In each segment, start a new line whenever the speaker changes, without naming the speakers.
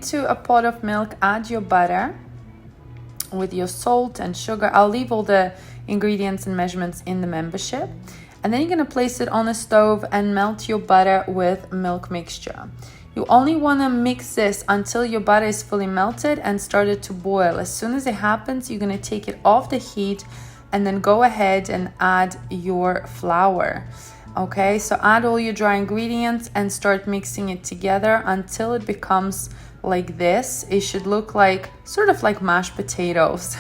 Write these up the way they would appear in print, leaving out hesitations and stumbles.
into a pot of milk, add your butter with your salt and sugar. I'll leave all the ingredients and measurements in the membership. And then you're going to place it on a stove and melt your butter with milk mixture. You only want to mix this until your butter is fully melted and started to boil. As soon as it happens, you're going to take it off the heat and then go ahead and add your flour. Okay, so add all your dry ingredients and start mixing it together until it becomes like this. It should look like sort of like mashed potatoes.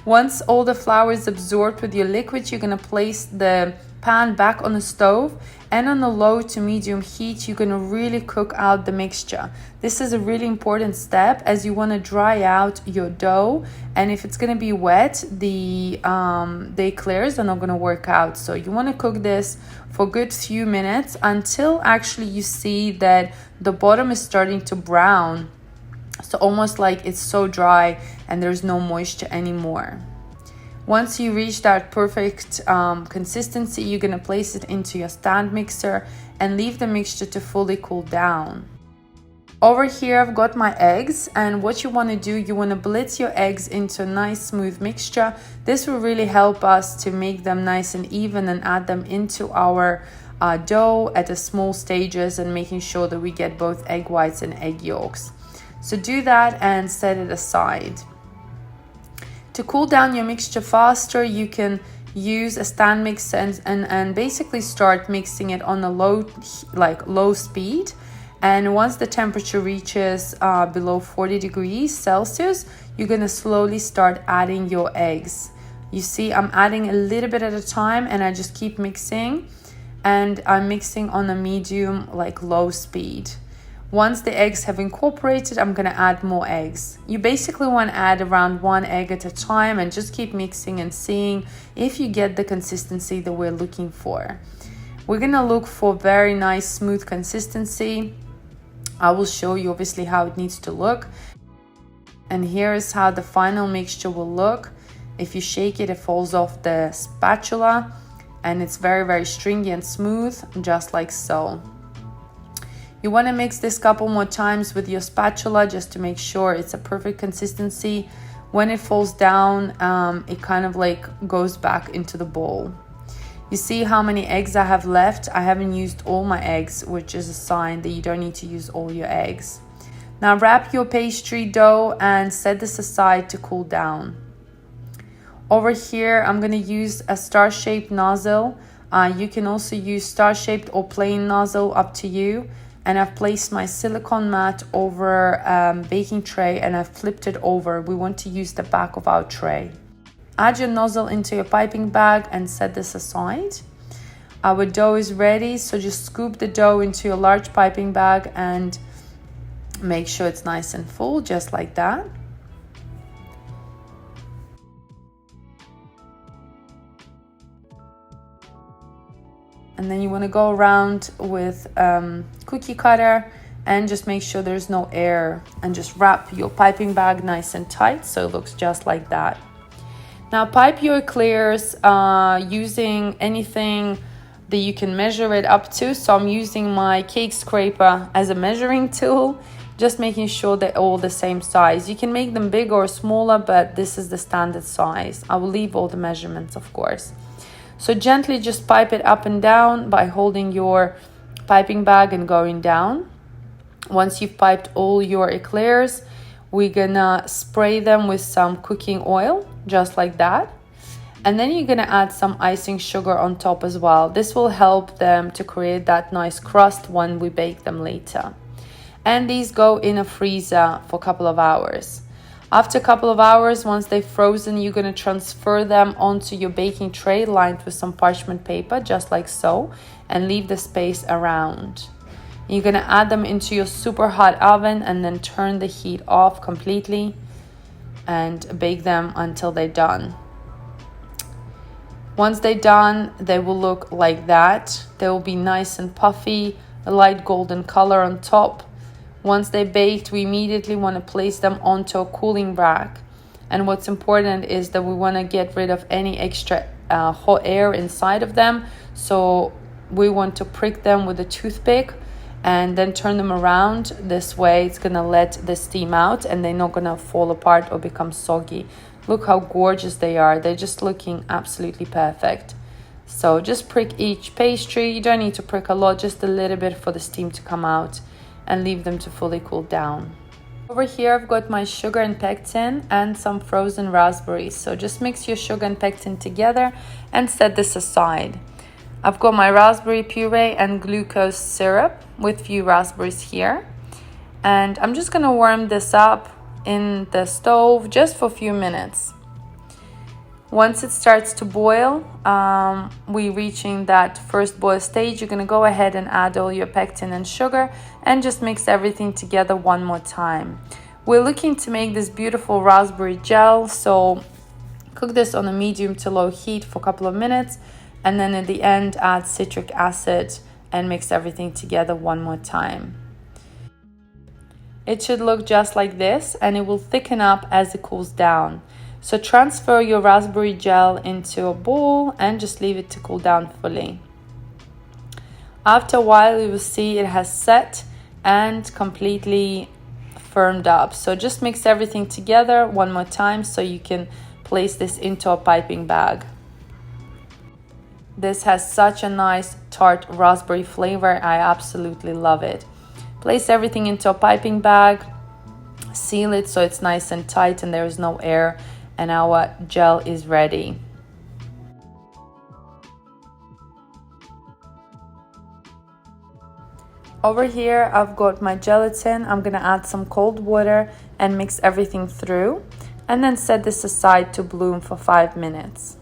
Once all the flour is absorbed with your liquid, you're going to place the pan back on the stove, and on a low to medium heat you're going to really cook out the mixture. This is a really important step as you want to dry out your dough, and if it's going to be wet, the eclairs are not going to work out. So you want to cook this for a good few minutes until actually you see that the bottom is starting to brown, so almost like it's so dry and there's no moisture anymore. Once you reach that perfect consistency, you're going to place it into your stand mixer and leave the mixture to fully cool down. Over here I've got my eggs, and what you want to do, you want to blitz your eggs into a nice smooth mixture. This will really help us to make them nice and even and add them into our dough at the small stages, and making sure that we get both egg whites and egg yolks. So do that and set it aside. To cool down your mixture faster, you can use a stand mixer and basically start mixing it on a low speed. And once the temperature reaches below 40 degrees Celsius, you're going to slowly start adding your eggs. You see, I'm adding a little bit at a time, and I just keep mixing, and I'm mixing on a medium, low speed. Once the eggs have incorporated, I'm going to add more eggs. You basically want to add around 1 egg at a time and just keep mixing and seeing if you get the consistency that we're looking for. We're going to look for very nice smooth consistency. I will show you obviously how it needs to look. And here is how the final mixture will look. If you shake it, it falls off the spatula and it's very, very stringy and smooth, just like so. You want to mix this couple more times with your spatula just to make sure it's a perfect consistency. When it falls down, it kind of goes back into the bowl. You see how many eggs I have left? I haven't used all my eggs, which is a sign that you don't need to use all your eggs. Now wrap your pastry dough and set this aside to cool down. Over here, I'm going to use a star-shaped nozzle. You can also use star-shaped or plain nozzle, up to you. And I've placed my silicone mat over baking tray, and I've flipped it over. We want to use the back of our tray. Add your nozzle into your piping bag and set this aside. Our dough is ready, so just scoop the dough into your large piping bag and make sure it's nice and full, just like that. And then you want to go around with cookie cutter and just make sure there's no air, and just wrap your piping bag nice and tight so it looks just like that. Now pipe your eclairs using anything that you can measure it up to. So I'm using my cake scraper as a measuring tool, just making sure they're all the same size. You can make them bigger or smaller, but this is the standard size. I will leave all the measurements, of course. So gently just pipe it up and down by holding your piping bag and going down. Once you've piped all your eclairs, we're gonna spray them with some cooking oil, just like that. And then you're gonna add some icing sugar on top as well. This will help them to create that nice crust when we bake them later. And these go in a freezer for a couple of hours. After a couple of hours, once they've frozen, you're going to transfer them onto your baking tray lined with some parchment paper, just like so, and leave the space around. You're going to add them into your super hot oven and then turn the heat off completely and bake them until they're done. Once they're done, they will look like that. They will be nice and puffy, a light golden color on top. Once they're baked, we immediately want to place them onto a cooling rack. And what's important is that we want to get rid of any extra hot air inside of them. So we want to prick them with a toothpick and then turn them around. This way it's gonna let the steam out and they're not gonna fall apart or become soggy. Look how gorgeous they are. They're just looking absolutely perfect. So just prick each pastry. You don't need to prick a lot, just a little bit for the steam to come out, and leave them to fully cool down. Over here I've got my sugar and pectin and some frozen raspberries. So just mix your sugar and pectin together and set this aside. I've got my raspberry puree and glucose syrup with few raspberries here. And I'm just gonna warm this up in the stove just for a few minutes. Once it starts to boil, we're reaching that first boil stage, you're gonna go ahead and add all your pectin and sugar and just mix everything together one more time. We're looking to make this beautiful raspberry gel, so cook this on a medium to low heat for a couple of minutes, and then at the end add citric acid and mix everything together one more time. It should look just like this, and it will thicken up as it cools down. So transfer your raspberry gel into a bowl and just leave it to cool down fully. After a while, you will see it has set and completely firmed up. So just mix everything together one more time so you can place this into a piping bag. This has such a nice tart raspberry flavor. I absolutely love it. Place everything into a piping bag, seal it so it's nice and tight and there is no air, and our gel is ready. Over here I've got my gelatin. I'm gonna add some cold water and mix everything through, and then set this aside to bloom for 5 minutes.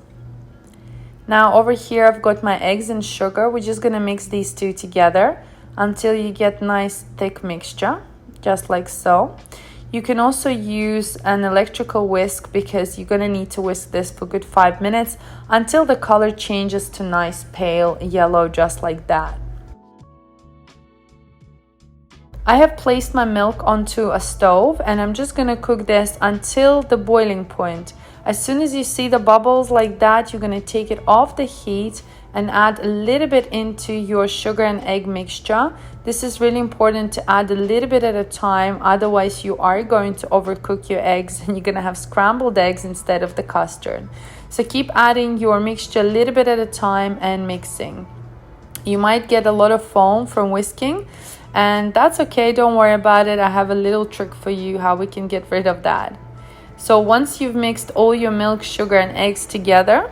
Now over here I've got my eggs and sugar. We're just gonna mix these two together until you get nice thick mixture, just like so. You can also use an electrical whisk because you're gonna need to whisk this for a good 5 minutes until the color changes to nice pale yellow, just like that. I have placed my milk onto a stove and I'm just gonna cook this until the boiling point. As soon as you see the bubbles like that, you're gonna take it off the heat and add a little bit into your sugar and egg mixture. This is really important to add a little bit at a time, otherwise you are going to overcook your eggs and you're gonna have scrambled eggs instead of the custard. So keep adding your mixture a little bit at a time and mixing. You might get a lot of foam from whisking, and that's okay, don't worry about it. I have a little trick for you how we can get rid of that. So once you've mixed all your milk, sugar and eggs together,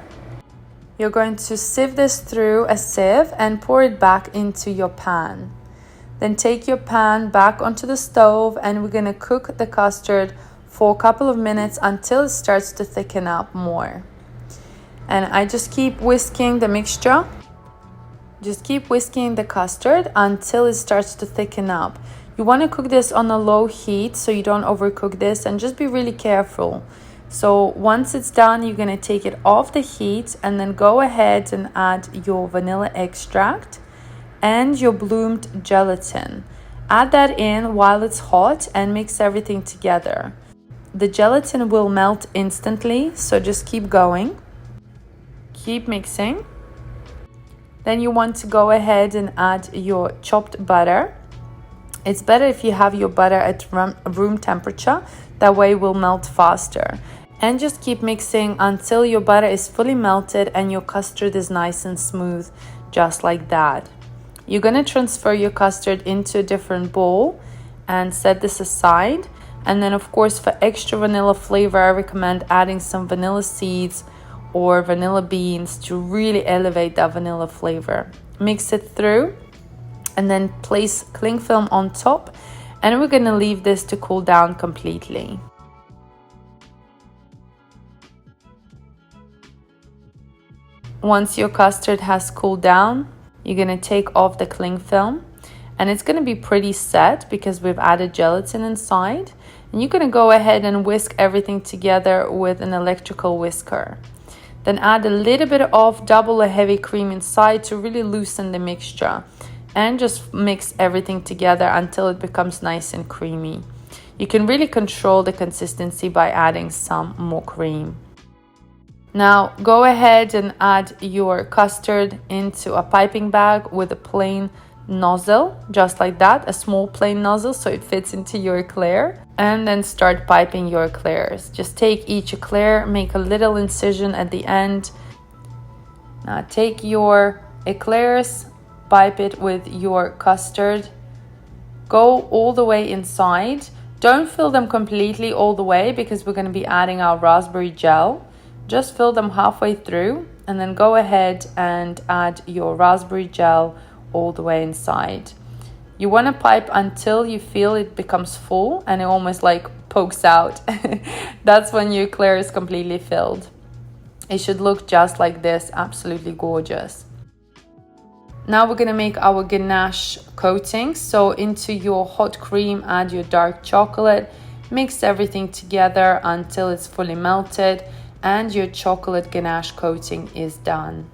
you're going to sieve this through a sieve and pour it back into your pan. Then take your pan back onto the stove and we're gonna cook the custard for a couple of minutes until it starts to thicken up more. And I just keep whisking the mixture. Just keep whisking the custard until it starts to thicken up. You want to cook this on a low heat so you don't overcook this, and just be really careful. So once it's done, you're going to take it off the heat and then go ahead and add your vanilla extract and your bloomed gelatin. Add that in while it's hot and mix everything together. The gelatin will melt instantly, so just keep going. Keep mixing. Then you want to go ahead and add your chopped butter. It's better if you have your butter at room temperature, that way it will melt faster. And just keep mixing until your butter is fully melted and your custard is nice and smooth, just like that. You're going to transfer your custard into a different bowl and set this aside. And then of course for extra vanilla flavor, I recommend adding some vanilla seeds or vanilla beans to really elevate that vanilla flavor. Mix it through and then place cling film on top, and we're going to leave this to cool down completely. Once your custard has cooled down, you're going to take off the cling film, and it's going to be pretty set because we've added gelatin inside. And you're going to go ahead and whisk everything together with an electrical whisker. Then add a little bit of double or heavy cream inside to really loosen the mixture, and just mix everything together until it becomes nice and creamy. You can really control the consistency by adding some more cream. Now go ahead and add your custard into a piping bag with a plain nozzle, just like that, a small plain nozzle so it fits into your eclair, and then start piping your eclairs. Just take each eclair, make a little incision at the end. Now take your eclairs, pipe it with your custard, go all the way inside. Don't fill them completely all the way because we're going to be adding our raspberry gel. Just fill them halfway through and then go ahead and add your raspberry gel all the way inside. You want to pipe until you feel it becomes full and it almost like pokes out. That's when your eclair is completely filled. It should look just like this, absolutely gorgeous. Now we're going to make our ganache coating. So into your hot cream, add your dark chocolate, mix everything together until it's fully melted and your chocolate ganache coating is done.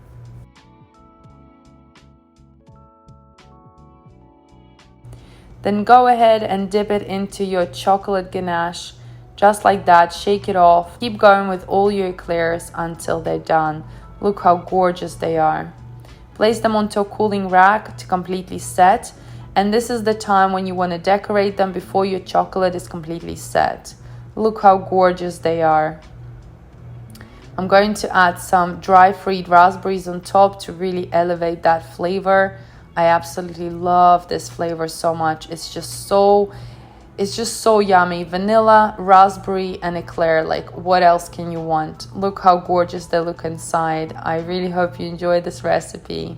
Then go ahead and dip it into your chocolate ganache, just like that. Shake it off. Keep going with all your eclairs until they're done. Look how gorgeous they are. Place them onto a cooling rack to completely set. And this is the time when you want to decorate them before your chocolate is completely set. Look how gorgeous they are. I'm going to add some dry freed raspberries on top to really elevate that flavor. I absolutely love this flavor so much. It's just so yummy. Vanilla, raspberry, and eclair. Like, what else can you want? Look how gorgeous they look inside. I really hope you enjoy this recipe.